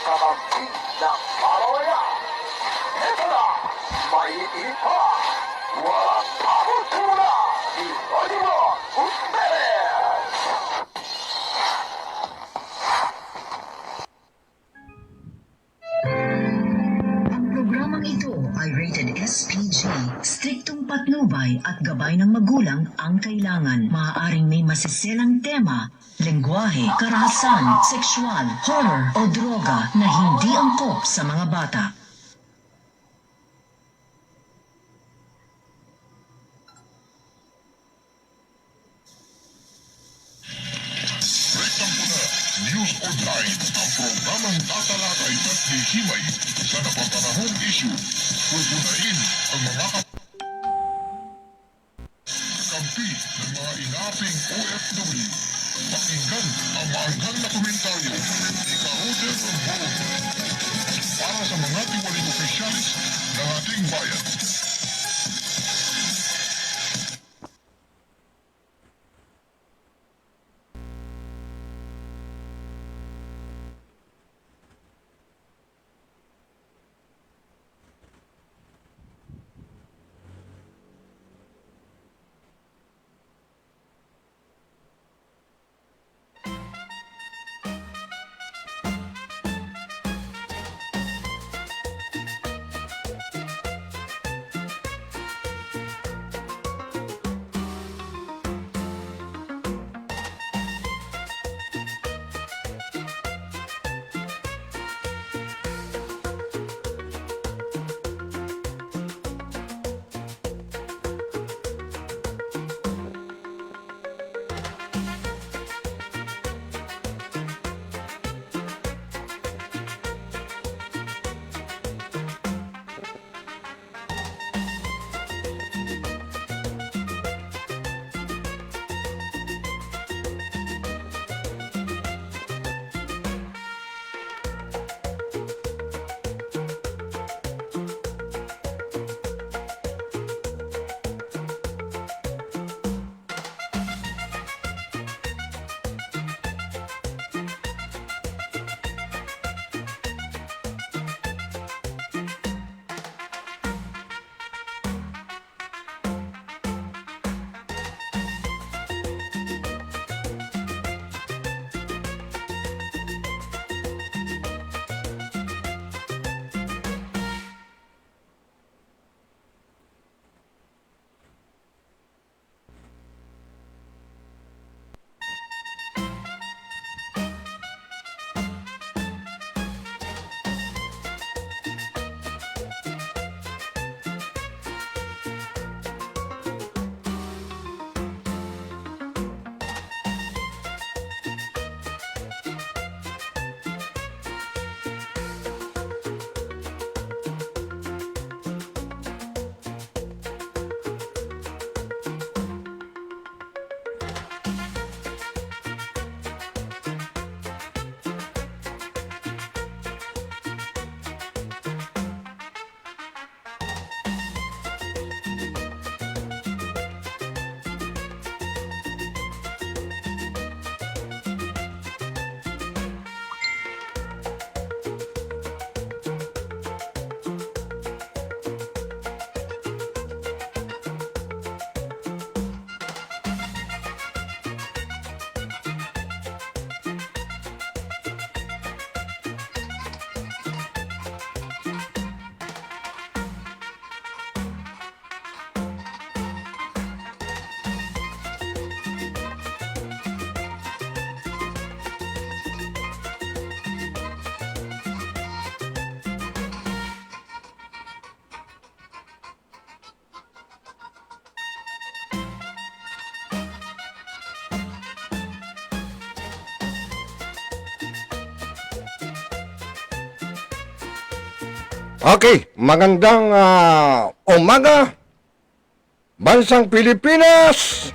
Kakampi ng mamamayan. Ito na, maiinit pa. Walang pagkutula ni Oliver Gutierrez. Ang programang ito ay rated SPG. Striktong patnubay at gabay ng magulang ang kailangan. Maaaring may masiselang tema, lengguwahe, karahasan, sexual, horror o droga na hindi angkop sa mga bata. Rektang Puna, News Online, ang programang tatalakay at hihimay sa napapanahong issue. Pupunain ang mga kampi ng mga inaping OFW. Pakinggan ang maanghang na komentaryo ni Ka-Roger Rombong para sa mga tiwaling opisyalis ng ating bayan. Okay, magandang umaga, Bansang Pilipinas!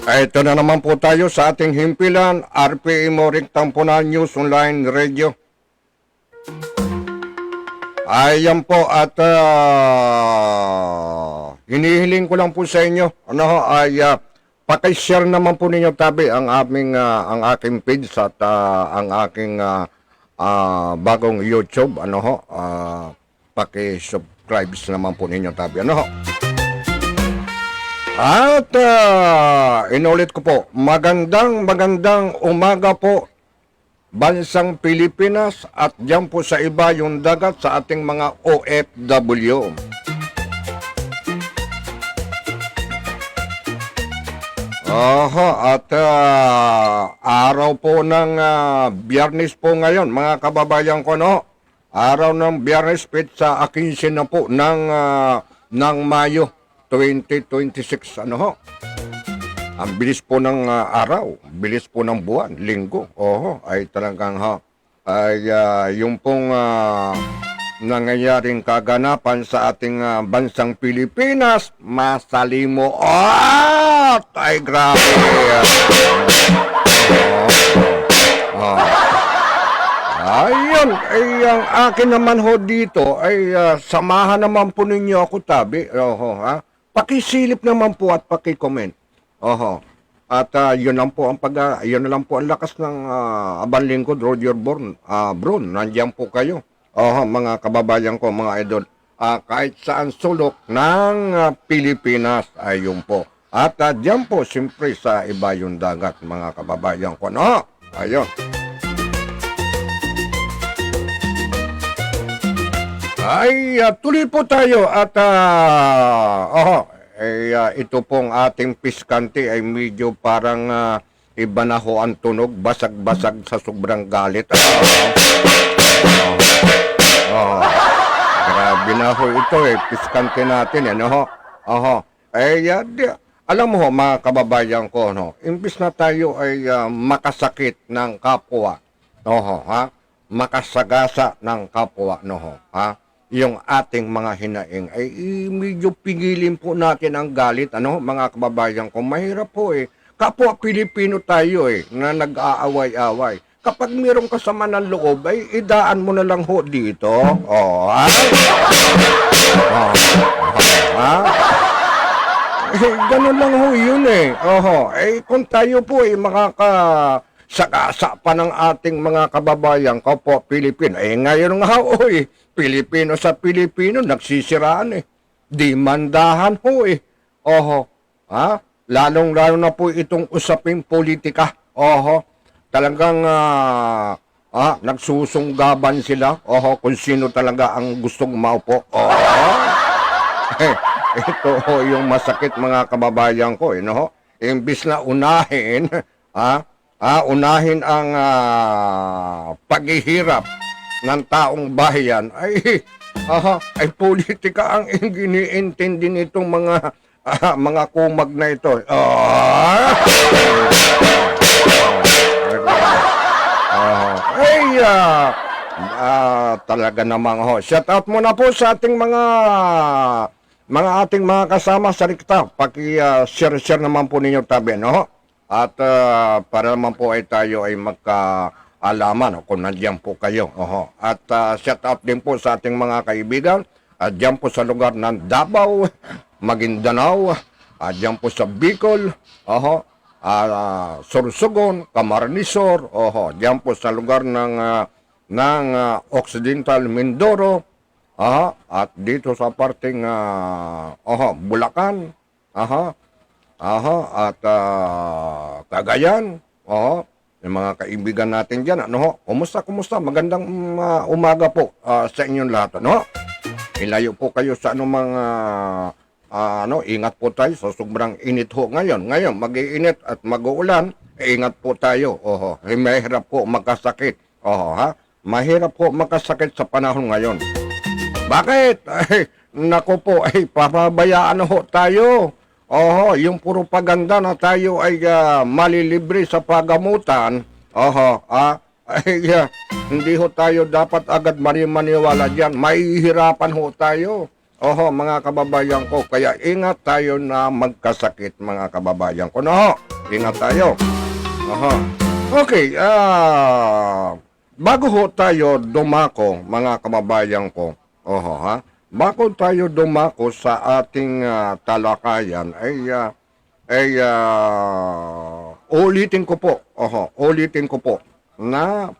Ito na naman po tayo sa ating himpilan, RPM Rektang Puna News Online Radio. Ayan po at hinihiling ko lang po sa inyo, paki-share naman po ninyo tabi ang ang aking page at ang aking bagong YouTube, ano ho, paki-subscribe naman po ninyo tabi, ano ho. At inulit ko po, magandang umaga po bansang Pilipinas at diyan po sa iba yung dagat sa ating mga OFW. At araw po ng Biyernes po ngayon, mga kababayan ko, no? Araw ng Biyernes, sa 15 na po ng Mayo 2026, ano ho? Ang bilis po ng araw, bilis po ng buwan, linggo. Ay talagang ay yung pong nangyayaring kaganapan sa ating bansang Pilipinas, masalimo. Ay grabe. Ayun, ay ang akin naman ho dito ay samahan naman po ninyo ako tabi. Pakisilip naman po at paki-comment. At yun lang po yun lang po ang lakas ng abang lingkod, Roger Bron. Nandiyan po kayo. Mga kababayan ko, mga idol. Kahit saan sulok ng Pilipinas, ayun po. At diyan po, siyempre sa iba yung dagat, mga kababayan ko. No? Ayun. Ay, tuloy po tayo at ito pong ating piskante ay medyo parang iba na ho ang tunog, basag-basag sa sobrang galit. Grabe na ho ito piskante natin ho. Alam mo ho, mga kababayan ko, no, imbis na tayo ay makasakit ng kapwa, makasagasa ng kapwa, yung ating mga hinaing ay medyo pigilin po natin ang galit, mga kababayan ko. Mahirap po kapwa Pilipino tayo na nag-aaway-away. Kapag mayroong kasama ng loob ay idaan mo na lang ho dito. Ganun lang ho yun kung tayo po makakasagasa pa ng ating mga kababayan kapwa Pilipino, ngayon nga Pilipino sa Pilipino, nagsisiraan Di mandahan ho Lalong-lalo na po itong usaping politika. Talagang nagsusunggaban sila. Kung sino talaga ang gustong maupo. Ito yung masakit, mga kababayan ko. Imbis na unahin, unahin ang paghihirap ng taong bayan ay politika ang giniintindi nitong mga kumag na ito. Talaga namang shout out muna po sa ating ating mga kasama sa Rikta. Paki-share naman po ninyo tabi, At para naman po ay tayo ay magkaalaman kung nandiyan po kayo. At shout out din po sa ating mga kaibigan at diyan po sa lugar ng Davao, Maguindanao, diyan po sa Bicol, Sorsogon, Camarnesor, diyan po sa lugar ng Occidental Mindoro, at dito sa parting Bulacan, at Cagayan, yung mga kaibigan natin dyan, kumusta? Magandang umaga po sa inyong lahat, Ilayo po kayo sa ingat po tayo sa sobrang init ho ngayon. Ngayon, mag-iinit at mag-uulan, ingat po tayo. Mahirap po magkasakit. Mahirap po magkasakit sa panahon ngayon. Bakit? Nako po, papabayaan ho tayo. Yung puro paganda na tayo ay malilibre sa pagamutan. Hindi ho tayo dapat agad maniwala dyan. Mahihirapan ho tayo. Mga kababayan ko. Kaya ingat tayo na magkasakit, mga kababayan ko. Ingat tayo. Okay. Bago ho tayo dumako, mga kababayan ko. Bago tayo dumako sa ating talakayan, ulitin ko po, ulitin ko po na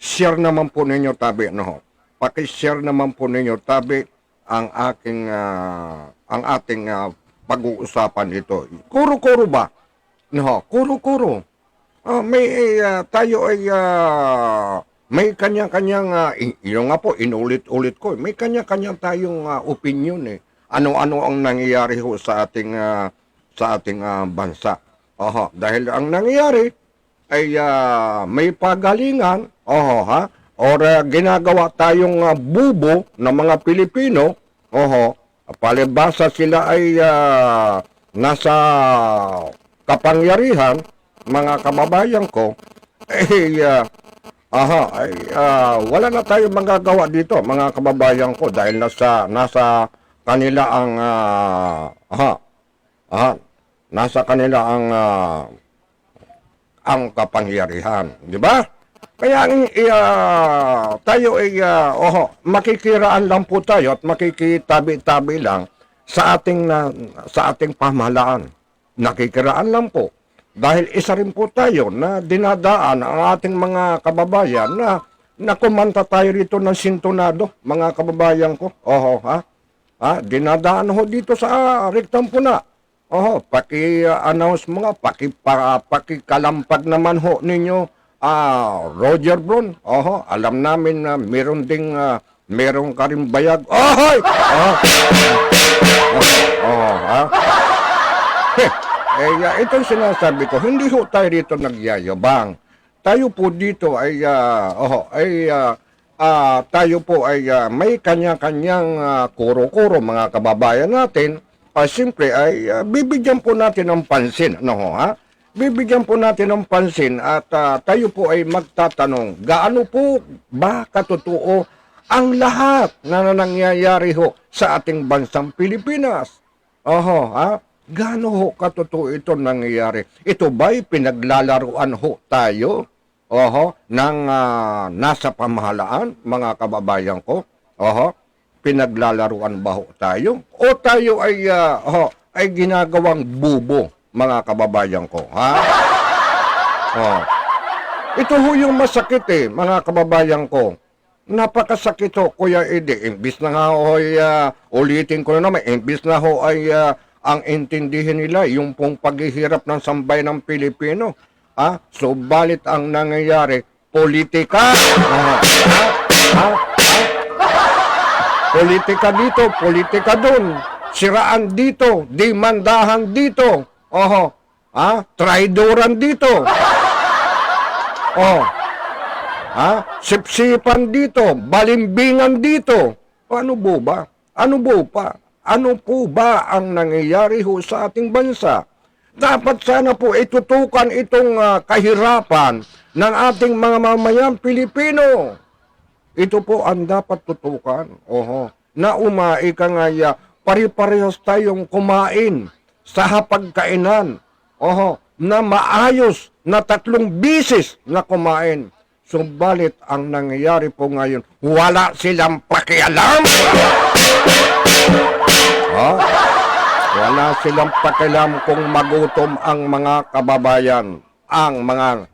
share naman po ninyo tabi, no? Paki-share naman po ninyo tabi ang ating pag-uusapan dito. Kuro-kuro ba? No, kuro-kuro. Tayo ay may kanya-kanyang yun nga po, inulit-ulit ko. May kanya-kanyang tayong opinion eh. Ano-ano ang nangyayari ho sa ating bansa. Dahil ang nangyayari ay may pagalingan, or ginagawa tayong bubo ng mga Pilipino, palibasa sila ay nasa kapangyarihan, mga kababayan ko, wala na tayong magagawa dito, mga kababayan ko, dahil nasa kanila ang kapangyarihan, di ba? Kaya tayo ay makikiraan lang po tayo at makikitabi-tabi lang sa ating pamahalaan. Nakikiraan lang po. Dahil isa rin po tayo na dinadaan ang ating mga kababayan na kumanta tayo rito ng sintonado, mga kababayan ko. Dinadaan ho dito sa Riktang Puna. Paki-announce mga, pakikalampag naman ho ninyo, Roger Bron. Alam namin na meron ka rin bayag. Itong sinasabi ko, hindi ho tayo dito nagyayabang. Tayo po dito ay, tayo po ay may kanya-kanyang kuro-kuro, mga kababayan natin. Siyempre ay bibigyan po natin ng pansin. Bibigyan po natin ng pansin at tayo po ay magtatanong, gaano po ba katotoo ang lahat na nangyayari ho sa ating bansang Pilipinas? Gaano ho katotoo ito nangyayari? Ito ba'y pinaglalaruan ho tayo? Ng nasa pamahalaan, mga kababayan ko? Pinaglalaruan ba ho tayo? O tayo ay ginagawang bubo, mga kababayan ko? Ito ho yung masakit mga kababayan ko. Napakasakit ho, Kuya Eddie. Imbis na nga ho ay, ulitin ko na naman, imbis na ho ay ang intindihin nila yung pong paghihirap ng sambay ng Pilipino. Subalit ang nangyayari, politika. Politika dito, politika doon. Siraan dito, dimandahan dito. Traidoran dito. Sipsipan dito, balimbingan dito. Ano po ba? Ano po ba ang nangyayari ho sa ating bansa? Dapat sana po itutukan itong kahirapan ng ating mga mamamayang Pilipino. Ito po ang dapat tutukan. Na ka nga, pare-parehas tayong kumain sa hapagkainan. Na maayos na 3 bisis na kumain. Subalit ang nangyayari po ngayon, wala silang pakialam. Wala silang pakialam kung magutom ang mga kababayan, ang mga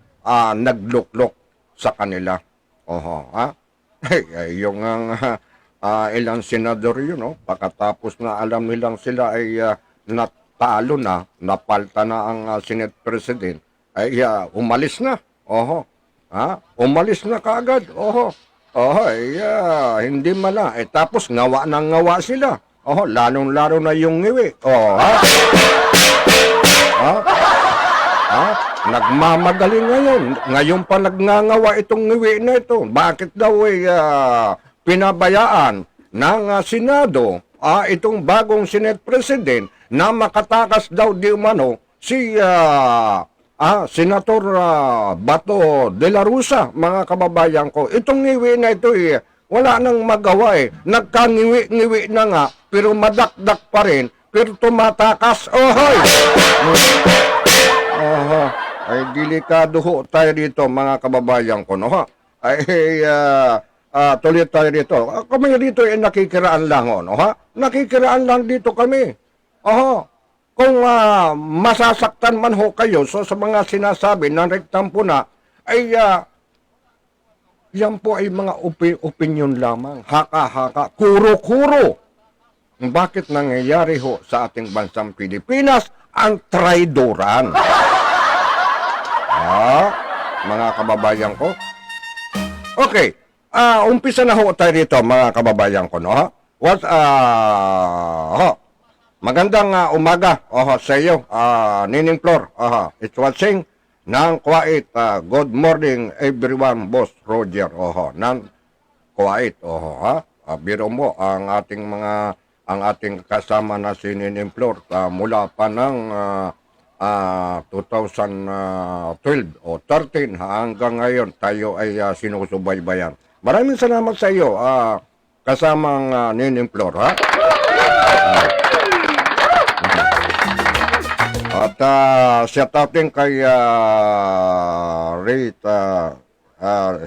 nagluklok sa kanila. Yung ilang senador yun, pagkatapos na alam nilang sila ay natalo na, napalta na ang Senate President, ay umalis na. Umalis na kaagad. Hindi mala. Tapos ngawa ng ngawa sila. Lalong-lalo na yung ngiwi. Nagmamagaling ngayon. Ngayon pa nagngangawa itong ngiwi na ito. Bakit daw pinabayaan ng Senado itong bagong Senate President na makatakas daw di umano si Senator Bato de la Rosa, mga kababayan ko. Itong ngiwi na ito wala nang magawa Nagkangiwi-ngiwi na nga, pero madakdak pa rin, pero tumatakas. Ay, delikado ho tayo dito, mga kababayan ko, tuloy tayo dito. Kami dito ay nakikiraan lang, Nakikiraan lang dito kami. Oho. Kung masasaktan man ho kayo so sa mga sinasabi ng rektampo na, ay yan po ay mga opinion lamang. Haka-haka. Kuro-kuro. Bakit nangyayari ho sa ating bansang Pilipinas ang traidoran? Mga kababayan ko. Okay. Umpisa na ho tayo dito, mga kababayan ko, no? Magandang umaga sa iyo, Nining Flor. It's watching ng Kuwait. Good morning, everyone, Boss Roger. Ng Kuwait. Biro mo ang ating kasama na si Nining Flor mula pa ng 2012 o 13 hanggang ngayon tayo ay sinusubaybayan. Maraming salamat sa iyo, kasamang Nining Flor, ha? At shout out din kay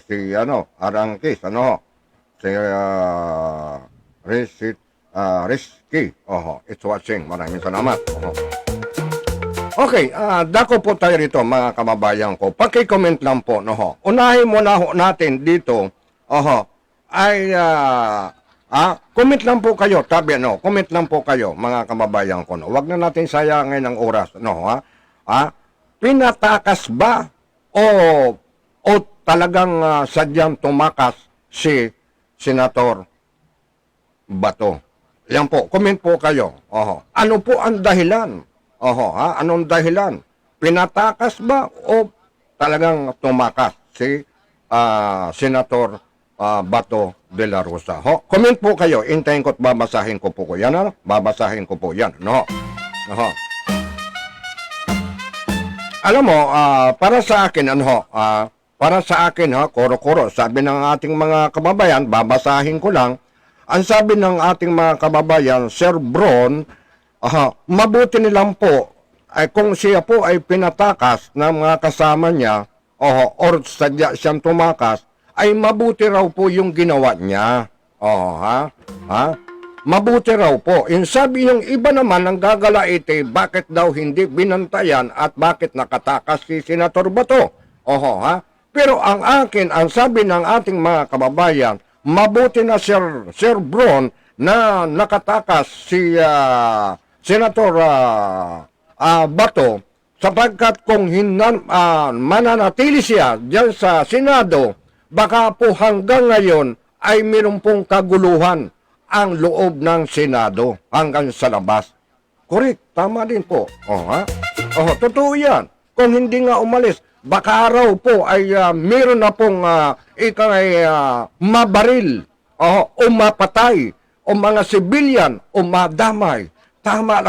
si Arangkis, si Risky. It's watching. Maraming salamat. Okay, dako po tayo rito, mga kababayan ko. Paki-comment lang po, unahin muna ho natin dito, comment lang po kayo, comment lang po kayo, mga kababayan ko, Huwag na natin sayangin ang oras, pinatakas ba o talagang sadyang tumakas si Senator Bato? Yan po, comment po kayo. Ano po ang dahilan? Anong dahilan? Pinatakas ba o talagang tumakas si Senator Bato de la Rosa? Comment po kayo. Intayin ko at babasahin ko po yan. Babasahin ko po yan. Alam mo, para sa akin, koro-koro, sabi ng ating mga kababayan, babasahin ko lang, ang sabi ng ating mga kababayan, Sir Bron, mabuti nilang po, ay kung siya po ay pinatakas ng mga kasama niya, or sadya siyang tumakas, ay mabuti raw po yung ginawa niya. Mabuti raw po. Yung sabi yung iba naman ang gagalaite, bakit daw hindi binantayan at bakit nakatakas si Senator Bato? Pero ang akin, ang sabi ng ating mga kababayan, mabuti na Sir Bron na nakatakas si Senator Bato, sapagkat kung mananatili siya diyan sa Senado, baka po hanggang ngayon ay mayroon pong kaguluhan ang loob ng Senado hanggang sa labas. Correct, tama din po. Totoo yan. Kung hindi nga umalis, baka araw po ay mayroon na pong mabaril o mapatay o mga civilian o madamay. Tama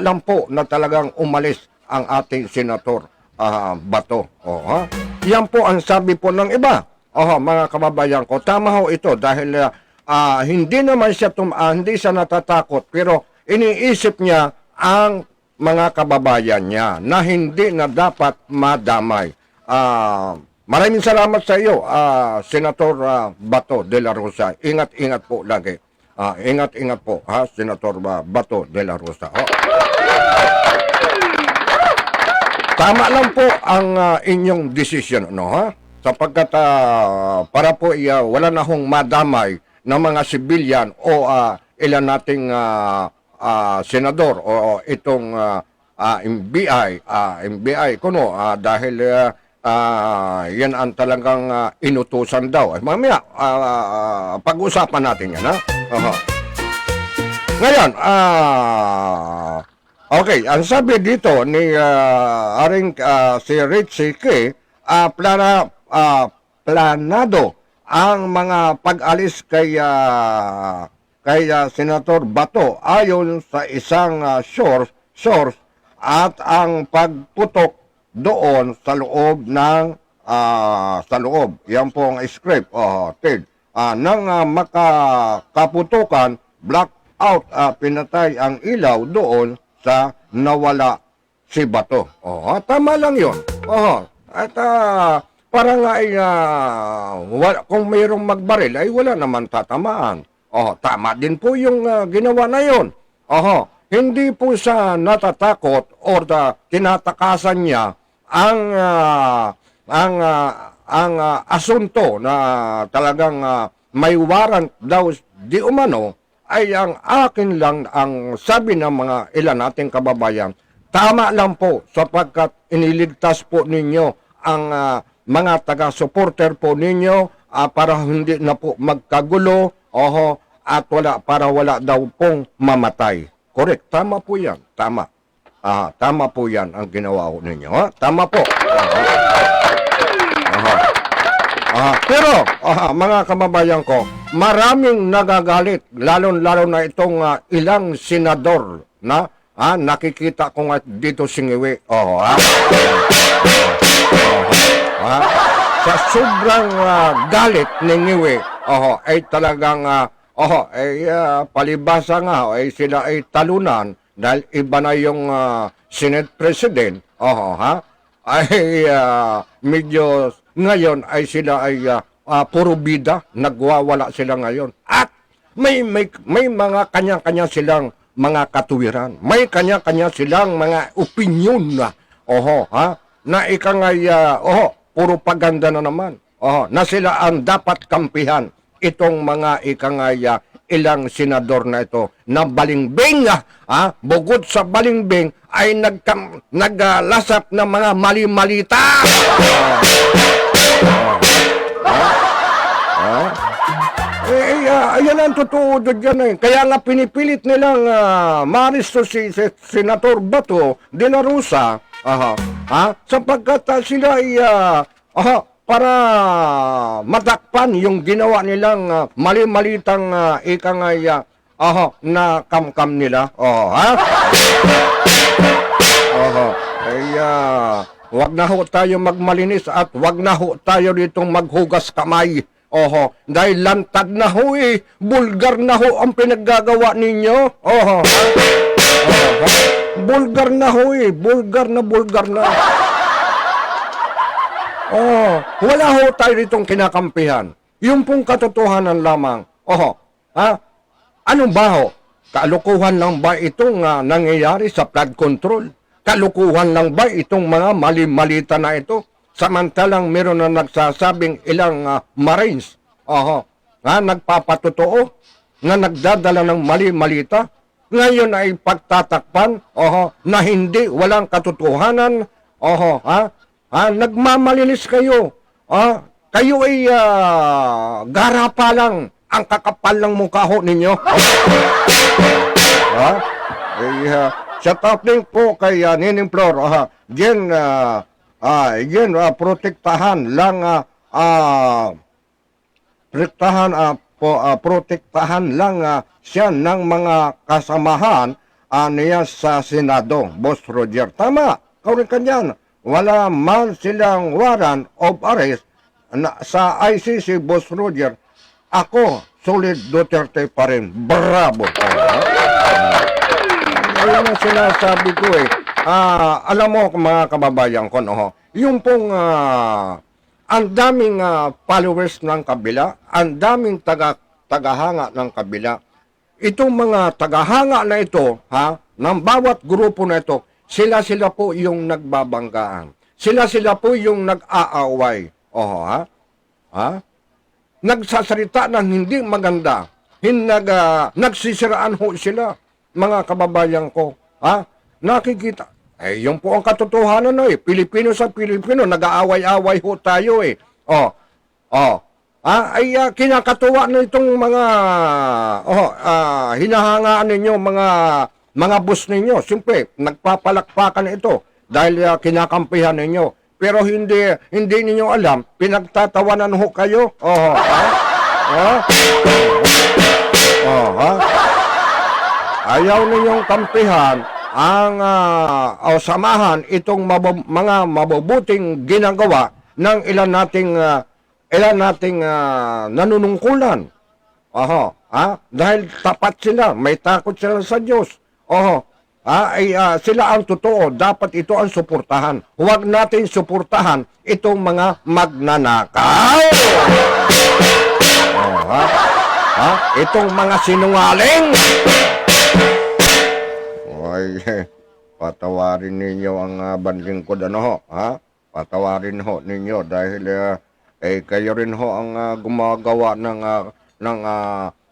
lang po na talagang umalis ang ating Senator Bato. Yan po ang sabi po ng iba. Mga kababayan ko, tama ho ito dahil hindi naman siya hindi siya natatakot, pero iniisip niya ang mga kababayan niya na hindi na dapat madamay. Maraming salamat sa iyo, Senator Bato de la Rosa. Ingat-ingat po lagi. Ingat-ingat po, Senator Bato de la Rosa. Tama lang po ang inyong decision, sapagkat para po wala na hong madamay ng mga civilian o ilan nating senador o itong MBI kuno dahil yan ang talagang inutusan daw. Mamaya pag-usapan natin yan, Ngayon, okay, ang sabi dito ni si Richie K, planado ang mga pag-alis kay Senator Bato ayon sa isang source at ang pagputok doon sa loob ng sa loob. Yan po ang script. Nang makakaputukan, blackout, pinatay ang ilaw doon sa nawala si Bato. Tama lang yun. At para nga ay kung mayroong magbaril ay wala naman tatamaan. Tama din po yung ginawa na yun. hindi po siya natatakot or tinatakasan niya ang asunto na talagang may warrant daw di umano, ay ang akin lang ang sabi ng mga ilan nating kababayan, tama lang po sapagkat iniligtas po ninyo ang mga taga-supporter po ninyo para hindi na po magkagulo, at wala daw pong mamatay. Correct, tama po yan, tama. Tama po yan ang ginawa ko ninyo. Tama po. Pero, mga kababayan ko, maraming nagagalit, lalo na itong ilang senador na nakikita ko nga dito singiwi. Sa sobrang galit ni Ngiwi, ay talagang, palibasa nga, ay sila ay talunan dahil iba na yung Senate President, ay medyo ngayon ay sila ay puro bida, nagwawala sila ngayon. At may mga kanya-kanya silang mga katuwiran. May kanya-kanya silang mga opinion na, na ikangay, puro paganda na naman. Na sila ang dapat kampihan itong mga ikangay ilang senador na ito na balingbing, bukod sa balingbing ay naglasap ng mga mali-malita. Ayan ang totoo dyan eh. Kaya nga pinipilit nilang maristo si Senator Bato de la Rosa, sapagkat sila ay para matakpan yung ginawa nilang mali-malitang ikangay na kamkam nila. Wag na ho tayo magmalinis at wag na ho tayo ditong maghugas kamay. Dahil lantad na ho eh. Bulgar na ho ang pinaggagawa ninyo. Bulgar na ho eh. Bulgar na. Wala ho tayo ditong kinakampihan. Yung pong katotohanan lamang. Ano ba ho? Kalukuhan lang ba itong nangyayari sa flood control? Kalukuhan lang ba itong mga mali-malita na ito? Samantalang meron na nagsasabing ilang Marines, nagpapatotoo, na nagdadala ng mali-malita. Ngayon ay pagtatakpan, na hindi, walang katotohanan, nagmamalinis kayo. Kayo ay garapa lang, ang kakapal ng mukha ho ninyo. Sa topping po kay Nining Flor, protektahan lang siya ng mga kasamahan niya sa Senado, Boss Roger. Tama, kaurin kanyan. Wala man silang warrant of arrest sa ICC, Boss Roger. Ako, solid Duterte pa rin. Bravo! Ayun ang sinasabi ko eh. Alam mo mga kababayan ko, yung pong ang daming followers ng kabila, ang daming tagahanga ng kabila. Itong mga tagahanga na ito, ng bawat grupo na ito, sila po yung nagbabanggaan. Sila po yung nag-aaway. Nagsasalita ng hindi maganda. Nagsisiraan ho sila, mga kababayan ko. Nakikita. Yung po ang katotohanan Pilipino sa Pilipino, nag-aaway-away ho tayo eh. Kinakatuwa na itong mga hinahangaan ninyo, mga boss ninyo. Siyempre, nagpapalakpakan ito dahil kinakampihan ninyo. Pero hindi ninyo alam, pinagtatawanan ho kayo. Ayaw ninyong kampihan ang samahan itong mga mabubuting ginagawa ng ilan nating nanunungkulan. Dahil tapat sila, may takot sila sa Diyos. Sila ang totoo, dapat ito ang suportahan. Huwag natin suportahan itong mga magnanakaw. Itong mga sinungaling. Ay, patawarin ninyo ang banlingkod, ano ho, ha? Patawarin ho ninyo dahil kayo rin ho ang gumagawa ng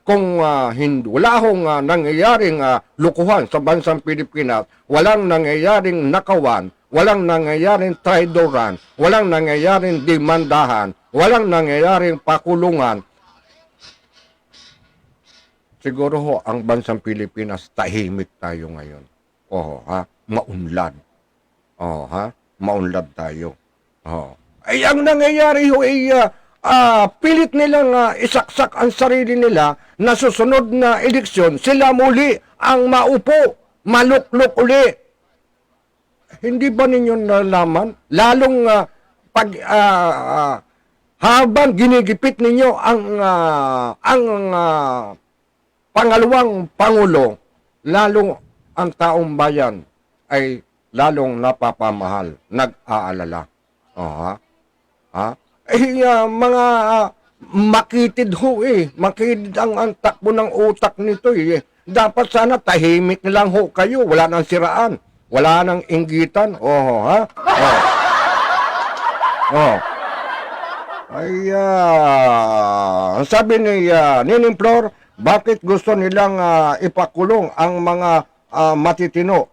kung hindi, wala hong nangyayaring lukuhan sa bansang Pilipinas, walang nangyayaring nakawan, walang nangyayaring traidoran, walang nangyayaring demandahan, walang nangyayaring pakulungan, siguro ho, ang bansang Pilipinas, tahimik tayo ngayon. Oo, ha? Maunlad. Oo, ha? Maunlad tayo. Oo. Ay, ang nangyayari ho ay pilit nilang isaksak ang sarili nila na susunod na eleksyon, sila muli ang maupo, maluklok uli. Hindi ba ninyo nalaman? Lalong pag habang ginigipit ninyo ang pangalawang pangulo, lalong ang taong bayan ay lalong napapamahal, nag-aalala. Ha? Ha? Mga makitid ho makitid ang takbo ng utak nito Dapat sana tahimik lang ho kayo, wala nang siraan, wala nang inggitan. Ha? Ang sabi ni Nining Flor, bakit gusto nilang ipakulong ang mga matitino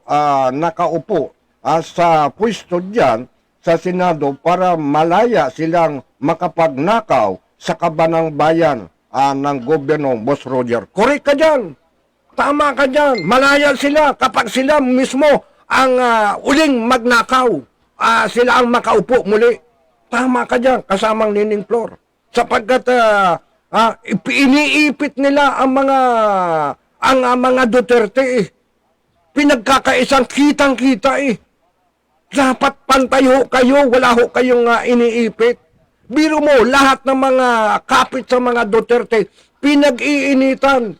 nakaupo sa pwesto diyan sa Senado para malaya silang makapagnakaw sa kabanang bayan ng gobyerno, Boss Roger? Correct ka dyan. Tama ka dyan. Malaya sila kapag sila mismo ang uling magnakaw. Sila ang makaupo muli. Tama ka dyan, kasamang Nining Flor. Sapagkat iniipit nila ang mga Duterte Pinagkakaisang kitang-kita Dapat pantay ho kayo, wala ho kayong iniipit. Biro mo, lahat ng mga kapit sa mga Duterte, pinag-iinitan,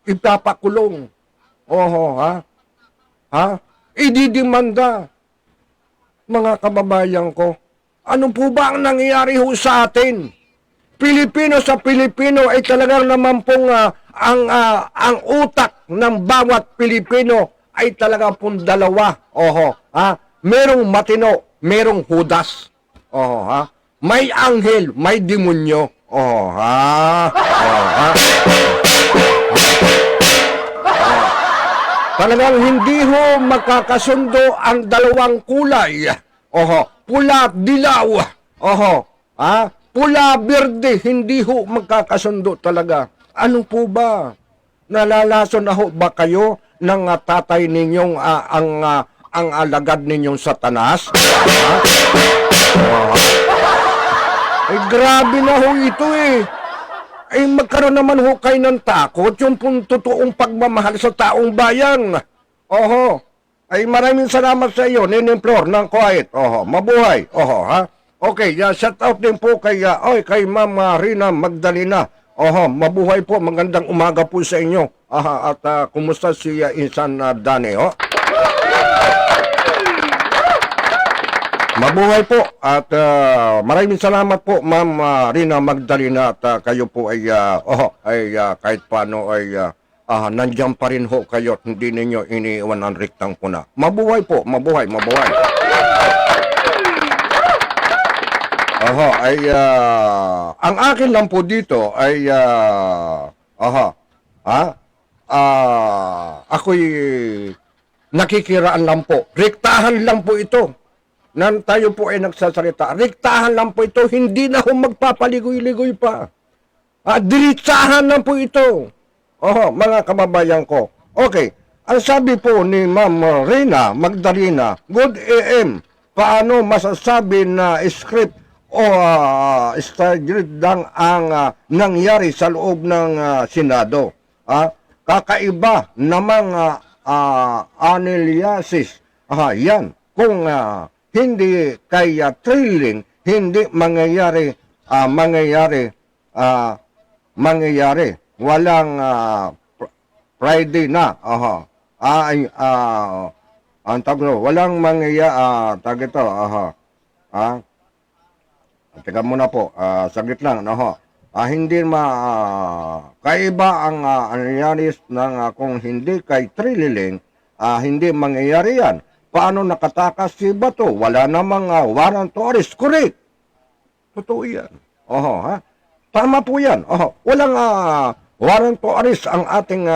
ipapakulong. Ha? Ididimanda. Mga kababayan ko, ano po ba ang nangyayari ho sa atin? Pilipino sa Pilipino ay talagang naman pong ang utak ng bawat Pilipino ay talagang pong dalawa. Merong matino, merong hudas. May anghel, may demonyo. Talagang hindi ho magkakasundo ang dalawang kulay. Pula, dilaw. Pula, berde, hindi ho magkakasundo talaga. Ano po ba? Nalalason na ho ba kayo ng tatay ninyong ang alagad ninyong Satanas? Grabe na ho ito magkaroon naman ho kayo ng takot, yung pong totoong pagmamahal sa taong bayan. Maraming salamat sa iyo, Nining Flor, ng Kuwait. Mabuhay. Okay, shout out din po kay Ma'am Rina Magdalena. Mabuhay po, magandang umaga po sa inyo. At kumusta si Insan Dani, Mabuhay po at maraming salamat po Ma'am Rina Magdalena at kayo po ay kahit paano ay nandiyan pa rin ho kayo at hindi ninyo iniiwan ang riktang puna. Mabuhay po, mabuhay. Ang akin lang po dito ay ako'y nakikiraan lang po. Riktahan lang po ito. Nan tayo po ay nagsasalita. Riktahan lang po ito. Hindi na ho magpapaligoy-ligoy pa. Diritsahan lang po ito. Mga kababayan ko. Okay. Ang sabi po ni Ma'am Rina Magdalena, good AM. Paano masasabi na script o staged lang ang nangyari sa loob ng Senado? Kakaiba namang analysis. Yan. Kung hindi kay thrilling, hindi mangyayari. Walang Friday na. Ang tawag walang mangyayari. Teka muna po, saglit lang. Hindi kaiba ang analysis ng kung hindi kay thrilling, hindi mangyayari yan. Paano nakatakas si Bato? Wala namang warrant to arrest. Correct. Totoo yan. Oho, ha? Tama po yan. Oho, walang warrant to arrest ang ating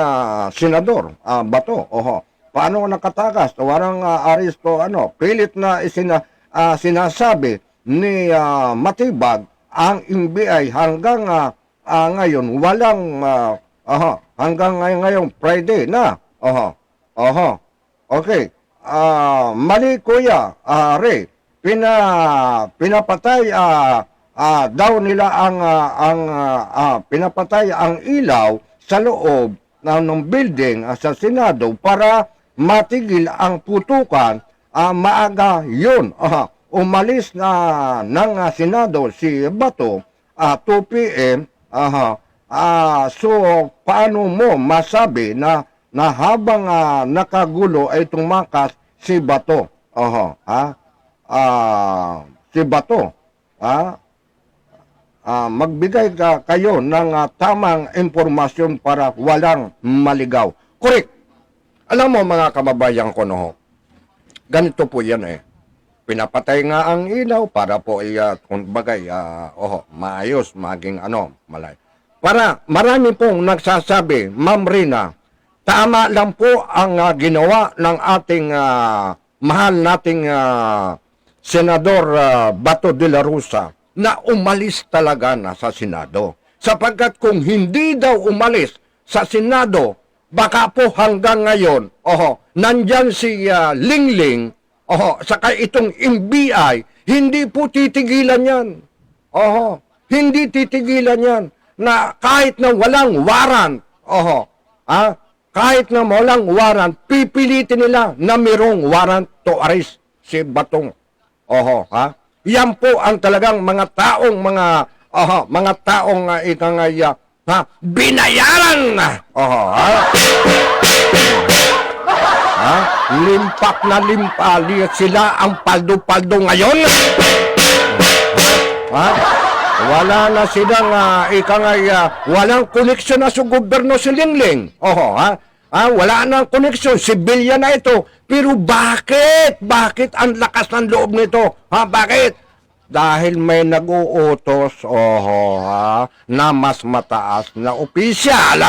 senador, Bato. Oho, paano nakatakas? Walang arrest to pilit na sinasabi ni Matibag ang NBI hanggang ngayon walang hanggang ngayong Friday na. Oho. Okay. Mali kuya, Ray. Pinapatay daw nila pinapatay ang ilaw sa loob ng building sa Senado para matigil ang putukan. Maaga yun. Umalis na ng Senado si Bato 2 p.m. So paano mo masabi na habang nakagulo ay tumakas si Bato? Si Bato, magbigay kayo ng tamang impormasyon para walang maligaw. Correct. Alam mo mga kababayan ko, ganito po yan Pinapatay nga ang ilaw para po maayos, maging malay. Para marami pong nagsasabi, Ma'am Rina, tama lang po ang ginawa ng ating mahal nating Senador Bato de la Rosa na umalis talaga na sa Senado. Sapagkat kung hindi daw umalis sa Senado, baka po hanggang ngayon, nandyan si Lingling, saka itong NBI, hindi po titigilan yan. Hindi titigilan yan na kahit na walang warrant, kahit na walang warrant, pipilitin nila na mayroong warrant to arrest si Batong. Yan po ang talagang mga taong binayaran na. Limpak na sila ang paldo-paldo ngayon. Wala na silang walang koneksyon na sa gobyerno si Lingling. Wala nang koneksyon, sibilyan na ito. Pero bakit? Bakit ang lakas ng loob nito? Bakit? Dahil may nag-uutos, na mas mataas na opisyal.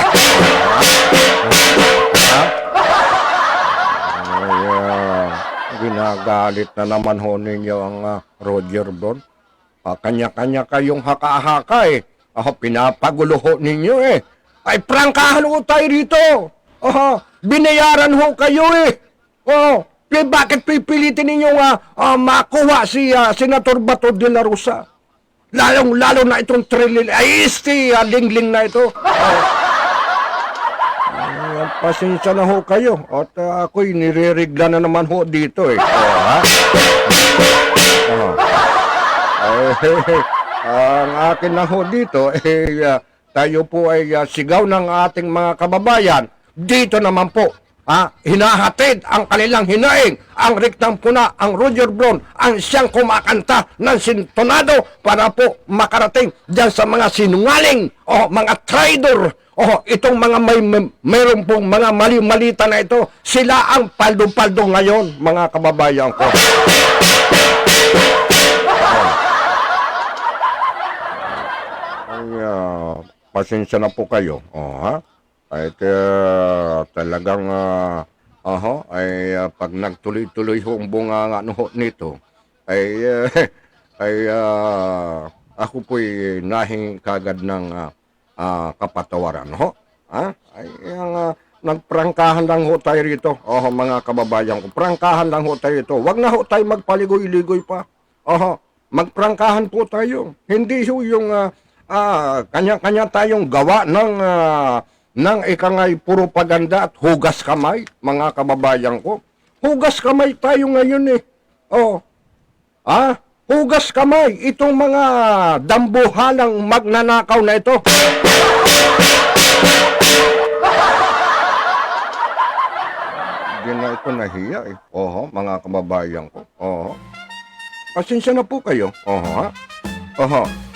Ginagalit na naman ninyo ang Roger Bron. Kanya-kanya kayong haka-haka Pinapagulo ninyo Ay, prangkahan ho tayo rito. Binayaran ho kayo bakit pipilitin ninyo makuha si Senator Bato de la Rosa? Lalong-lalo na itong Lingling na ito. Pasensya na ho kayo. At ako'y nirerigla na naman ho dito ang akin na ho dito, tayo po ay sigaw ng ating mga kababayan. Dito naman po, hinahatid ang kanilang hinaing, ang Riktang Puna, ang Roger Bron, ang siyang kumakanta ng sintonado para po makarating dyan sa mga sinungaling, mga traidor, itong mga mayroon pong mga mali-malita na ito, sila ang paldo-paldo ngayon, mga kababayan ko. Pasensya na po kayo. At talagang pag nagtuloy-tuloy hong bunga nito ako po'y nahing kagad ng kapatawaran nagprangkahan lang ho tayo rito mga kababayan ko, prangkahan lang ho tayo rito, wag na ho tayo magpaligoy-ligoy pa. Magprangkahan po tayo, hindi ho yung kanya-kanya tayong gawa ng ikangay propaganda at hugas kamay, mga kababayan ko. Hugas kamay tayo ngayon hugas kamay itong mga dambuhalang magnanakaw na ito. Hindi na ito nahiya mga kababayan ko. Pasensya na po kayo.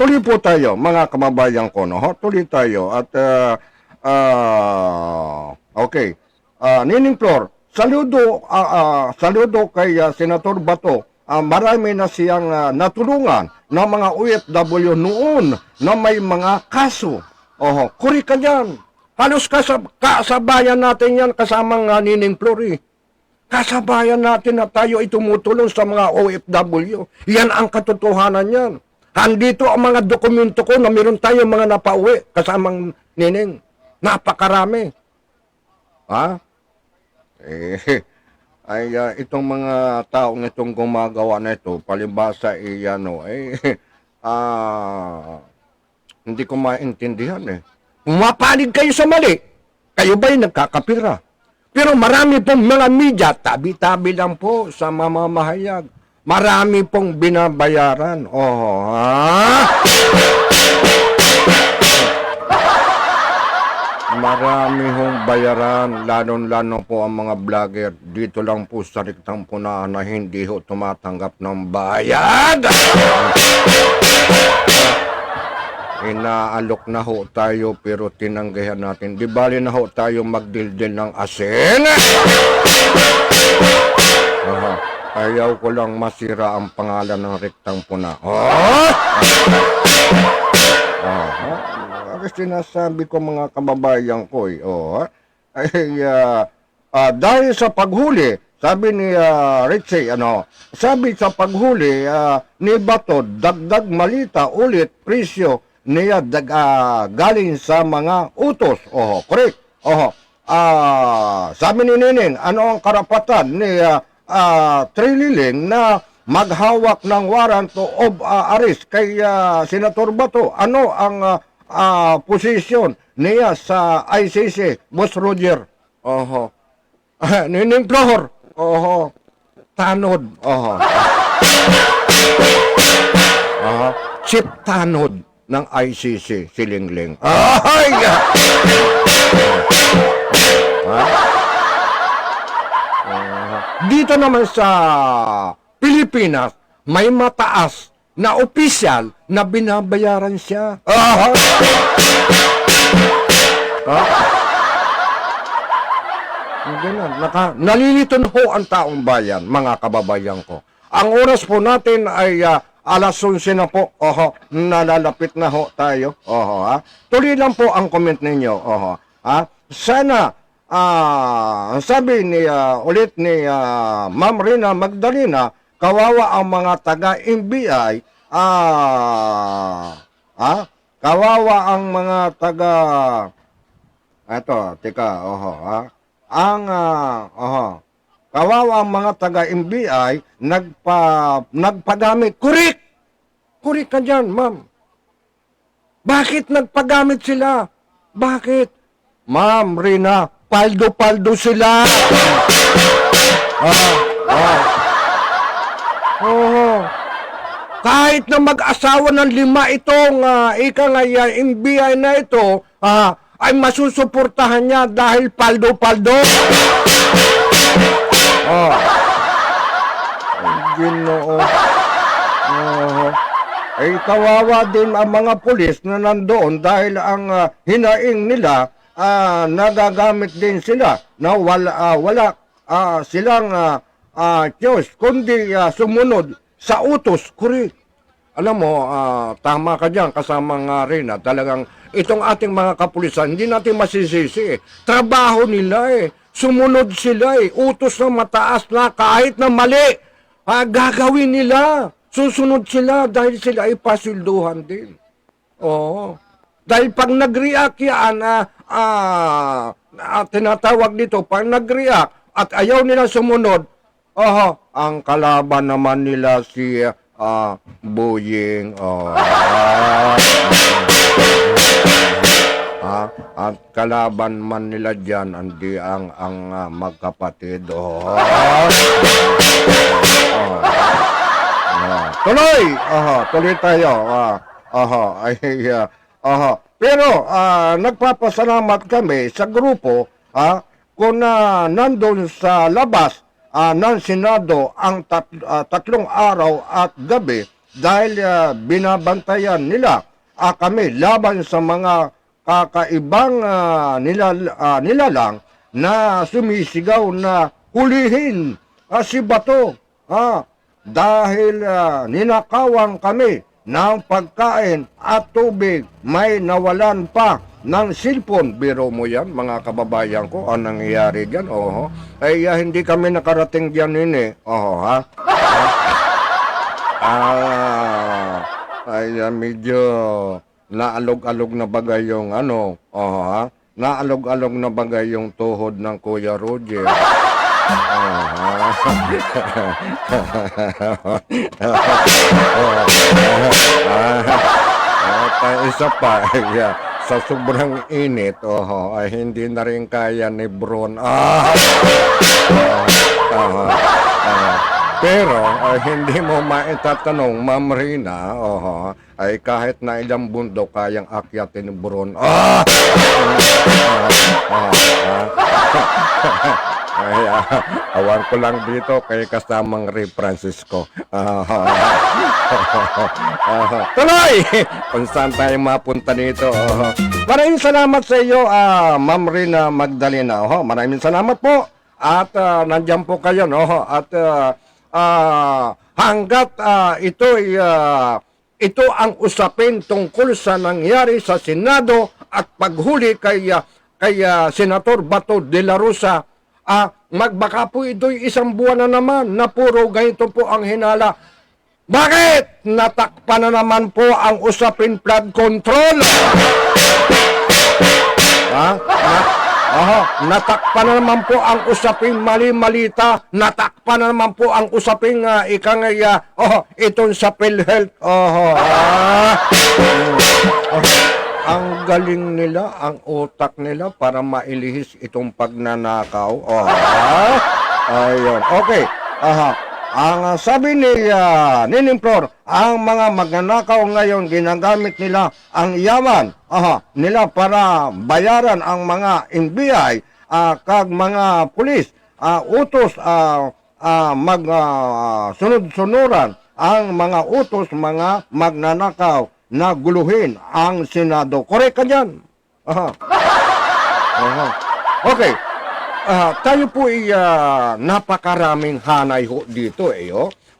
Tuloy po tayo, mga kababayan ko, tuloy tayo at okay. Nining Flor, saludo kay Senator Bato. Marami na siyang natulungan ng mga OFW noon na may mga kaso. Kuri ka dyan. Halos kasabayan natin yan kasamang Nining Flori. Kasabayan natin na tayo ay tumutulong sa mga OFW. Yan ang katotohanan yan. Andito ang mga dokumento ko na meron tayo mga napauwi kasamang Nining. Napakarami. Itong mga taong itong gumagawa na ito, palibasa hindi ko maintindihan Pumapanig kayo sa mali. Kayo ba'y nagkakapira? Pero marami pong mga media, tabi-tabi lang po sa mamamahayag. Marami pong binabayaran. Marami hong bayaran, lalo-lalo po ang mga vlogger. Dito lang po sa Riktang Puna na hindi ho tumatanggap ng bayad. Inaalok na ho tayo pero tinanggihan natin. Di bali na ho tayo magdildil ng asin. Ayaw ko lang masira ang pangalan ng Riktang Puna. Sinasabi ko mga kababayan ko dahil sa paghuli, sabi ni Richie, sabi sa paghuli ni Bato, dagdag malita ulit presyo niya galing sa mga utos. Correct. Sabi ni Nining, ano ang karapatan ni Trililing na maghawak ng warrant of arrest kay Senator Bato? Ano ang posisyon niya sa ICC, Boss Roger? Nining Flor. Tanod. Chief tanod ng ICC, si Lingling. Dito naman sa Pilipinas, may mataas na opisyal na binabayaran siya. Nalilito ho ang taong bayan, mga kababayan ko. Ang oras po natin ay alas 11 na po. Nalalapit na ho tayo. Tuloy lang po ang comment ninyo. Sana, sabi ni ulit ni Ma'am Rina Magdalena, kawawa ang mga taga-NBI. Kawawa ang mga taga... kawawa ang mga taga-NBI nagpagamit. Kurik ka dyan, ma'am. Bakit nagpagamit sila? Bakit? Ma'am Rina, paldo-paldo sila. Kahit na mag-asawa ng 5 itong NBI na ito, ay masusuportahan niya dahil paldo-paldo. Ginoo. Ay kawawa din ang mga pulis na nandoon dahil ang hinaing nila nagagamit din sila na wala silang choice kundi sumunod sa utos. Kuri. Alam mo, tama ka dyan, kasama nga rin talagang itong ating mga kapulisan, hindi natin masisisi. Trabaho nila sumunod sila utos na mataas na kahit na mali, gagawin nila. Susunod sila dahil sila ay pasilduhan din. Dahil pag nag-react yan, tinatawag dito, pag nag-react at ayaw nila sumunod, ang kalaban naman nila si Boying. At kalaban man nila dyan, hindi ang magkapatid. Tuloy tayo. Pero nagpapasalamat kami sa grupo kung nandun sa labas ng Senado ang 3 araw at gabi dahil binabantayan nila kami laban sa mga kakaibang nilalang na sumisigaw na hulihin si Bato. Dahil ninakawan kami ng pagkain at tubig, may nawalan pa ng cellphone. Biro mo yan, mga kababayan ko, ang nangyayari dyan. Ay hindi kami nakarating dyan nini. Ay medyo naalog-alog na bagay yung naalog-alog na bagay yung tuhod ng Kuya Roger. Isa pa, sa sobrang init, ay hindi na rin kaya ni Bron. Pero hindi mo maitatanong, Ma'am Rina, ay kahit na ilang bundok kayang akyatin ni Bron. Ay, awan ko lang dito kay kasamang Ray Francisco. Tuloy! Kung saan tayo mapunta nito. Maraming salamat sa iyo, Ma'am Rina Magdalena. Maraming salamat po. At nandiyan po kayo. At hanggat ito ang usapin tungkol sa nangyari sa Senado at paghuli kay Senator Bato de la Rosa, magbaka po ito'y isang buwan na naman na puro ganito po ang hinala. Bakit? Natakpan na naman po ang usapin flood control. Natakpan na naman po ang usaping mali-malita. Natakpan na naman po ang usaping itong sa PhilHealth. Ang galing nila, ang utak nila para mailihis itong pagnanakaw. Ayun. Okay. Ang sabi ni Ninimplor, ang mga magnanakaw ngayon ginagamit nila ang yaman nila para bayaran ang mga NBI kag mga pulis, utos sunod-sunuran ang mga utos mga magnanakaw na guluhin ang Senado. Correct ka dyan? Okay. Tayo po ay napakaraming hanay ho dito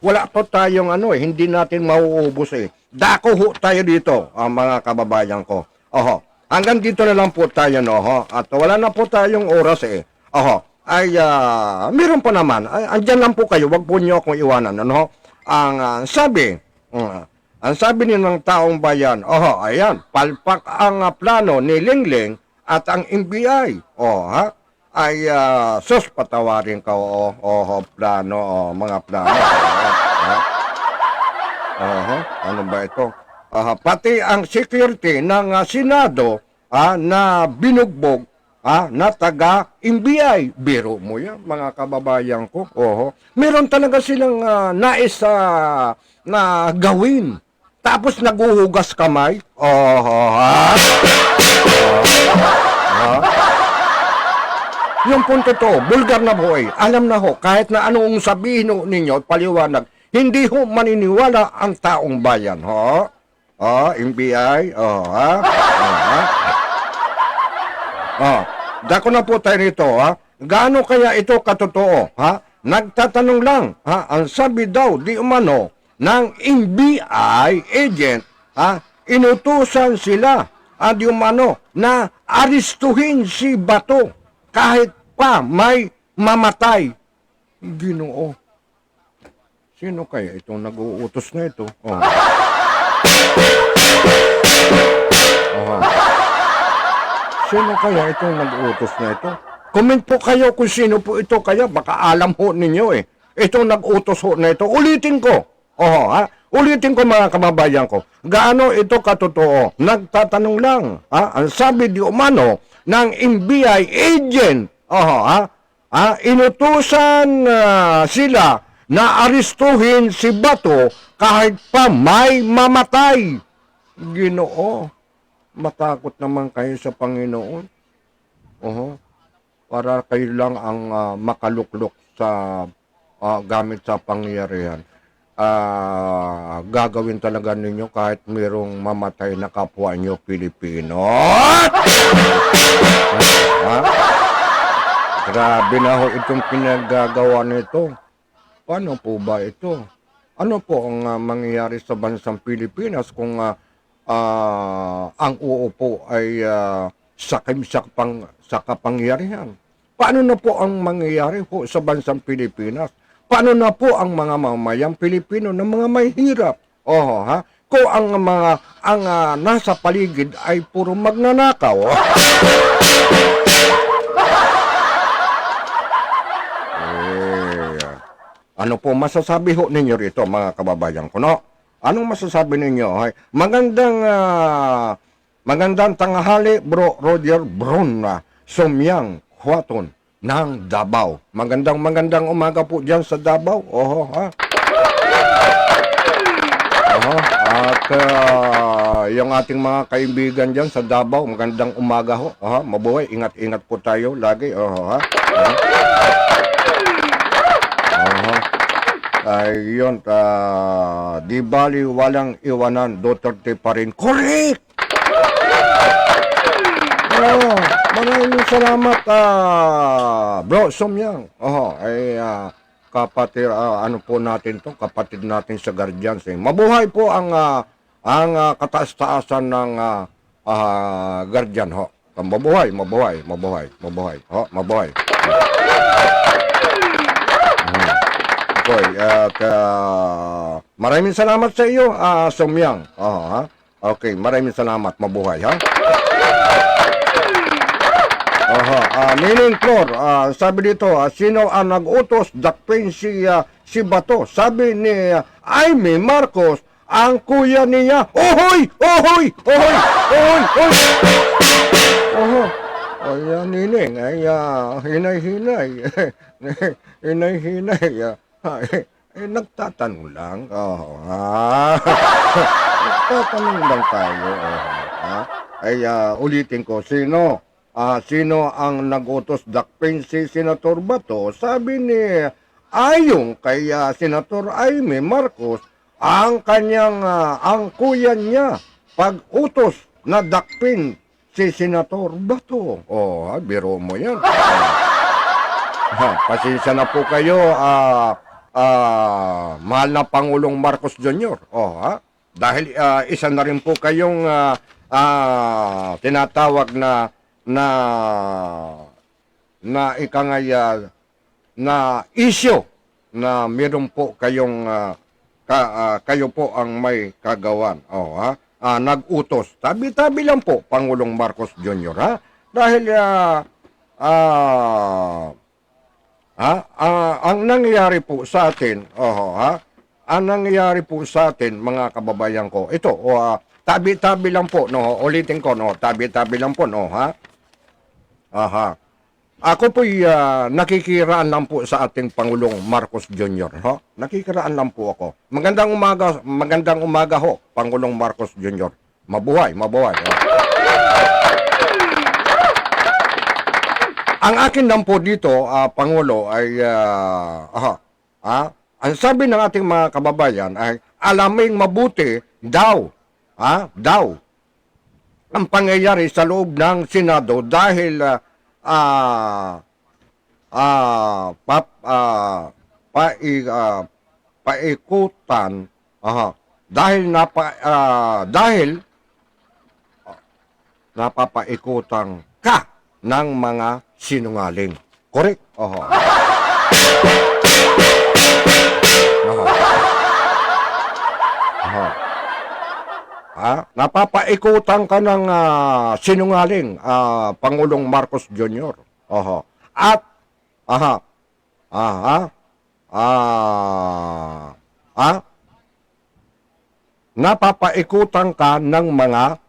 Wala po tayong hindi natin mauubos Dako ho tayo dito, mga kababayan ko. Hanggang dito na lang po tayo At wala na po tayong oras meron pa naman. Andyan lang po kayo, wag po niyo akong iwanan. Ang sabi ng taong bayan, ayan, palpak ang plano ni Lingling at ang NBI. Sus, patawarin ka, plano, mga plano. Ano ba ito? Pati ang security ng Senado na binugbog na taga-NBI. Biro mo yan, mga kababayan ko. Meron talaga silang nais na gawin. Tapos naguhugas kamay. Yung punto to, bulgar na po Alam na ho, kahit na anong sabihin ho ninyo, paliwanag, hindi ho maniniwala ang taong bayan. NBI, dako na po tayo nito, Gaano kaya ito katotoo, Nagtatanong lang, ang sabi daw, di umano, ng NBI agent, inutusan sila, di umano, na aristuhin si Bato, kahit pa may mamatay. Ginoo. Sino kaya itong nag-uutos na ito? Sino kaya itong nag-uutos na ito? Comment po kayo kung sino po ito kaya. Baka alam ho ninyo Itong nag-utos ho na ito. Ulitin ko. Ulitin ko, mga kababayan ko. Gaano ito katotoo? Nagtatanong lang. Ang sabi di umano ng NBI agent. Inutusan sila na aristuhin si Bato kahit pa may mamatay. Ginoo. Matakot naman kayo sa Panginoon. Para kayo lang ang makaluklok sa gamit sa pangyarihan. Gagawin talaga ninyo kahit mayroong mamatay na kapwa nyo Pilipino. Grabe na ho itong pinaggagawa nito. Paano po ba ito? Ano po ang mangyayari sa bansang Pilipinas kung ang uupo ay sakim sa kapangyarihan? Paano na po ang mangyayari po sa bansang Pilipinas? Paano na po ang mga mamayang Pilipino na mga may hirap? Oho, ha? Kung ang nasa paligid ay puro magnanakaw. Ano po masasabi ho ninyo rito, mga kababayan ko, no? Anong masasabi ninyo? Ay, magandang tanghali, Bro Roger Bron, Sumyang Huaton ng Davao. Magandang umaga po dyan sa Davao. Oho, ha? Oho, at yung ating mga kaibigan dyan sa Davao, magandang umaga ho. Oho, mabuhay, ingat-ingat po tayo lagi. Oho, ha? Oho. Oho. Ayun, di bali walang iwanan, Duterte pa rin. Correct! Maraming salamat, Bro Sumyang. Ay, kapatid, ano po natin to, kapatid natin sa Guardians. Mabuhay po ang kataas-taasan ng Guardian, ho. Mabuhay. Ho, mabuhay. Okay, at maraming salamat sa iyo, Sumyang. Ha? Okay, maraming salamat. Mabuhay, ha? Nining Flor, sabi dito, sino ang nag-utos dakpin si Bato? Sabi ni Aimee Marcos, ang kuya niya. Ohoy! Ay, Nining, ay, hinay-hinay. Hinay-hinay. Nagtatanong lang. Nagtatanong lang tayo. Ay, ulitin ko, sino ang nag-utos dakpin si Senator Bato? Sabi ni Ayong kay Senator Aimee Marcos, ang kuya niya pag-utos na dakpin si Senator Bato. Biro mo yan. Pasensya na po kayo, mahal na Pangulong Marcos Jr. Dahil isa na rin po kayong tinatawag na ikangaya na issue na meron po kayong kayo po ang may kagawan. Nag-utos. Tabi-tabi lang po Pangulong Marcos Jr. Dahil ang nangyayari po sa atin, ang nangyayari po sa atin, mga kababayan ko, ito, tabi-tabi lang po, no, ulitin ko, no, tabi-tabi lang po, no, ha? Ako po'y nakikiraan lang po sa ating Pangulong Marcos Jr., ha? Nakikiraan lang po ako. Magandang umaga ho, Pangulong Marcos Jr. Mabuhay. Ang akin lang po dito, Pangulo, ay, ang sabi ng ating mga kababayan ay alaming mabuti daw, ang pangyayari sa loob ng Senado dahil paikutan, dahil napapaikutan ka ng mga sinungaling. Correct? Napapaikutan ka ng sinungaling, Pangulong Marcos Jr. At napapaikutan ka ng mga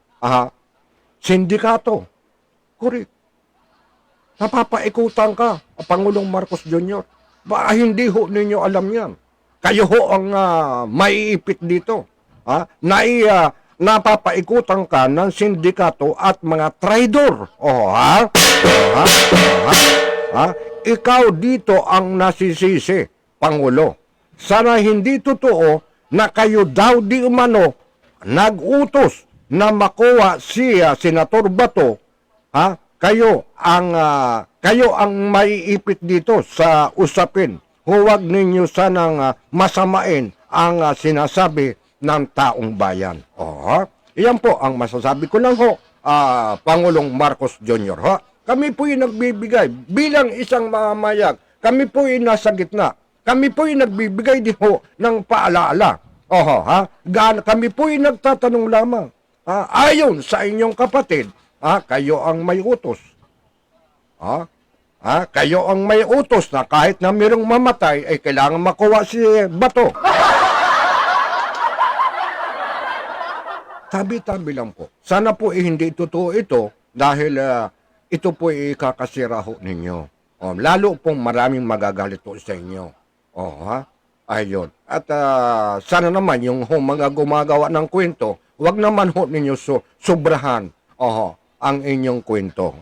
sindikato. Correct. Napapaikutan ka, Pangulong Marcos Jr. Hindi ho ninyo alam yan. Kayo ho ang maiipit dito. Napapaikutan ka ng sindikato at mga traidor. Ikaw dito ang nasisisi, Pangulo. Sana hindi totoo na kayo daw di umano nag-utos na makuha si Senator Bato, kayo ang kayo ang maiipit dito sa usapin. Huwag ninyo sanang masamain ang sinasabi ng taong bayan. Iyan po ang masasabi ko lang ho, Pangulong Marcos Jr. Kami po yung nagbibigay bilang isang mamamayag. Kami po yung nasa gitna. Kami po yung nagbibigay din ho ng paalaala. Kami po yung nagtatanong lamang. Ayon sa inyong kapatid, kayo ang may utos. Kayo ang may utos na kahit na mayroong mamatay, ay kailangan makuha si Bato. Tabi-tabi lang po. Sana po hindi totoo ito dahil ito po ikakasira ho ninyo. Lalo pong maraming magagalit po sa inyo. Ayun. At sana naman yung mga gumagawa ng kwento, wag naman ho ninyo sobrahan ang inyong kwento.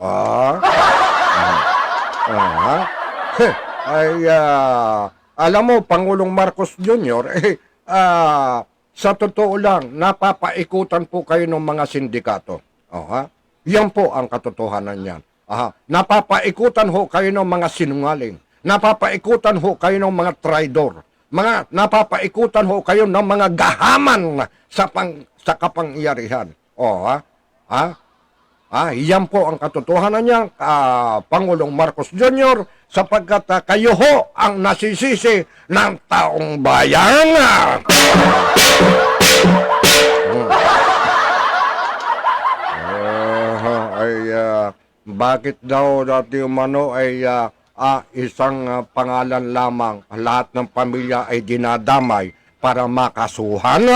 Alam mo, Pangulong Marcos Jr., sa totoo lang, napapaikutan po kayo ng mga sindikato. Yan po ang katotohanan yan. Napapaikutan ho kayo ng mga sinungaling. Napapaikutan ho kayo ng mga traidor. Napapaikutan ho kayo ng mga gahaman sa kapangyarihan. Yan po ang katotohanan niya, Pangulong Marcos Jr., sapagkat kayo ho ang nasisisi ng taong bayan. Bakit daw dati umano ay isang pangalan lamang, lahat ng pamilya ay dinadamay para makasuhan?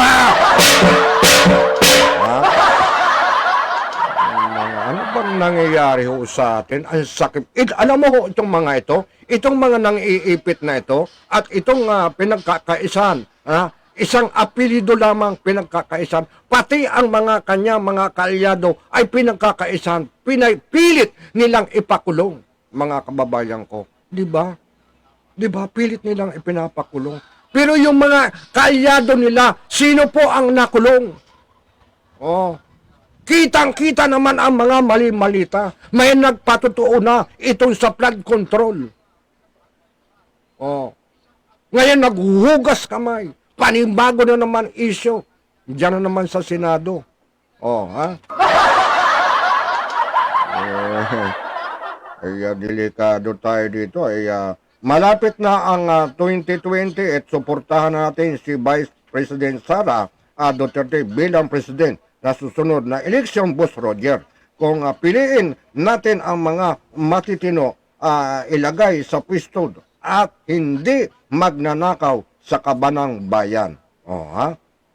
Ano bang nangyayari ho sa atin? Ang sakit. Alam mo ho, itong mga nang-iipit na ito, at itong pinagkakaisan, isang apelido lamang pinagkakaisan, pati ang mga mga kaalyado ay pinagkakaisan, pinipilit nilang ipakulong, mga kababayan ko. Di ba? Pilit nilang ipinapakulong. Pero yung mga kaalyado nila, sino po ang nakulong? Kitang-kita naman ang mga mali-malita. May nagpatotoo na itong sa flood control. Ngayon naghuhugas kamay. Panibago na naman issue. Diyan na naman sa Senado. Delikado tayo dito. Malapit na ang 2020 at suportahan natin si Vice President Sara Duterte bilang President na susunod na eleksyon, Boss Roger. Kung piliin natin ang mga matitino, ilagay sa pwesto at hindi magnanakaw sa kabanang bayan.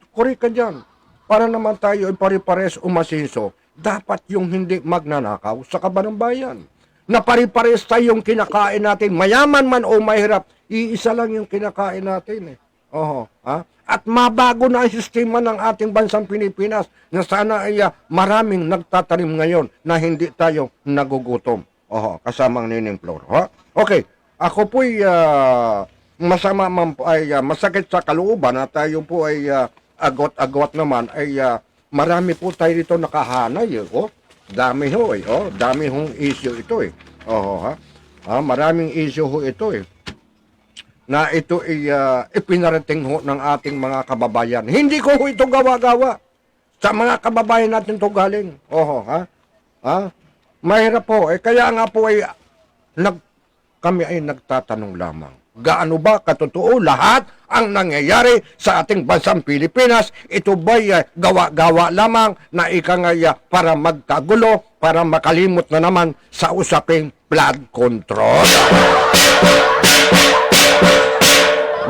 Korek ka dyan. Para naman tayo ay pare-pares umasinso, dapat yung hindi magnanakaw sa kabanang bayan. Na pare-pares tayong kinakain natin, mayaman man o mahirap, iisa lang yung kinakain natin. At mabago na ang sistema ng ating bansang Pilipinas na sana ay maraming nagtatanim ngayon na hindi tayo nagugutom. Kasamang Nining Flor. Okay, ako po'y masakit sa kalooban na tayo po ay agot-agot naman ay marami po tayo dito nakahanay. Dami ho dami hong issue ito maraming issue ho ito na ito ay ipinarating ho ng ating mga kababayan. Hindi ko ho ito gawa-gawa. Sa mga kababayan natin ito galing. Mahirap po. Kaya nga po ay kami ay nagtatanong lamang. Gaano ba katotoo lahat ang nangyayari sa ating bansang Pilipinas? Ito ba'y gawa-gawa lamang na ikangaya para magkagulo, para makalimot na naman sa usaping flood control?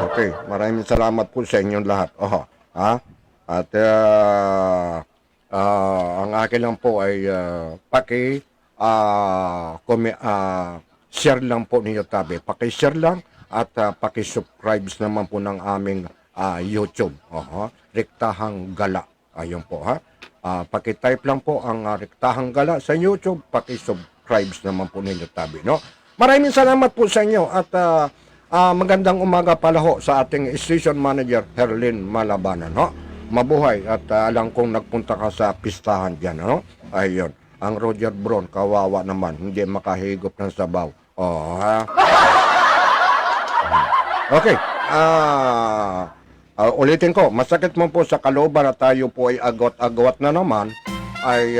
Okay, maraming salamat po sa inyong lahat. At ang akin lang po ay share lang po ninyo tabi. Paki-share lang at paki-subscribe naman po ng aming YouTube. Rektahang Gala. Ayun po paki-type lang po ang Rektahang Gala sa YouTube. Paki-subscribe naman po ninyo tabi. Maraming salamat po sa inyo at magandang umaga pala ho sa ating station manager, Herlin Malabanan. Mabuhay at alam kong nagpunta ka sa pistahan dyan. Ayun. Ang Roger Bron, kawawa naman, hindi makahigop ng sabaw. Oh, ha? Okay. Ulitin ko, masakit mo po sa kalooban na tayo po ay agot-agawat na naman, ay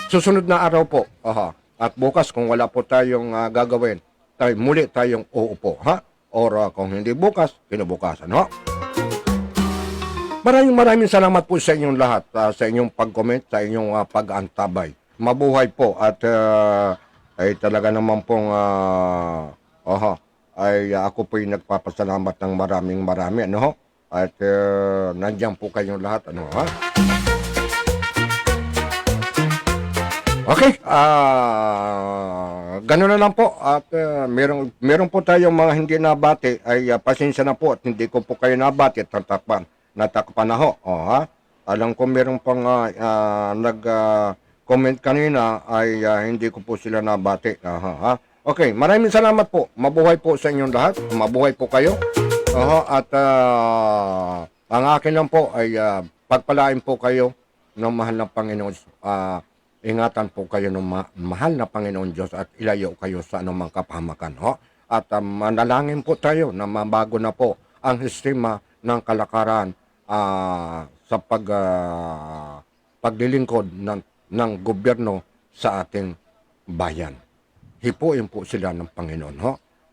susunod na araw po. Aha. At bukas, kung wala po tayong gagawin, muli tayong uupo, ha? Or kung hindi bukas, kinabukasan, ha? Maraming salamat po sa inyong lahat, sa inyong pag-comment, sa inyong pag-antabay. Mabuhay po at ay talaga naman pong ako po yung nagpapasalamat ng marami, ano ho? At nandiyan po kayong lahat, ano ha? Okay, gano'n na lang po at meron po tayong mga hindi nabati ay pasensya na po at hindi ko po kayo nabati at natakpan na ho. Oh, ha? Alam ko meron pang nag-comment kanina ay hindi ko po sila nabati. Ha? Okay, maraming salamat po. Mabuhay po sa inyong lahat. Mabuhay po kayo. At ang akin lang po ay pagpalain po kayo ng mahal na Panginoon. Ingatan po kayo ng mahal na Panginoon Diyos at ilayo kayo sa anumang kapahamakan. At manalangin po tayo na mabago na po ang sistema ng kalakaran sa paglilingkod ng gobyerno sa ating bayan. Hipuin po sila ng Panginoon.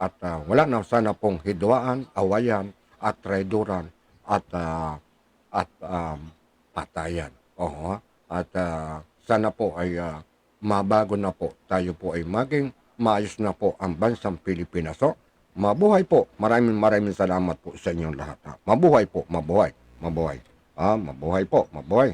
At wala na sana pong hidwaan, awayan, at traidoran, at patayan. At sana po ay mabago na po. Tayo po ay maging maayos na po ang bansang Pilipinas. Mabuhay po. Maraming salamat po sa inyong lahat. Mabuhay po. Mabuhay. Mabuhay po. Mabuhay.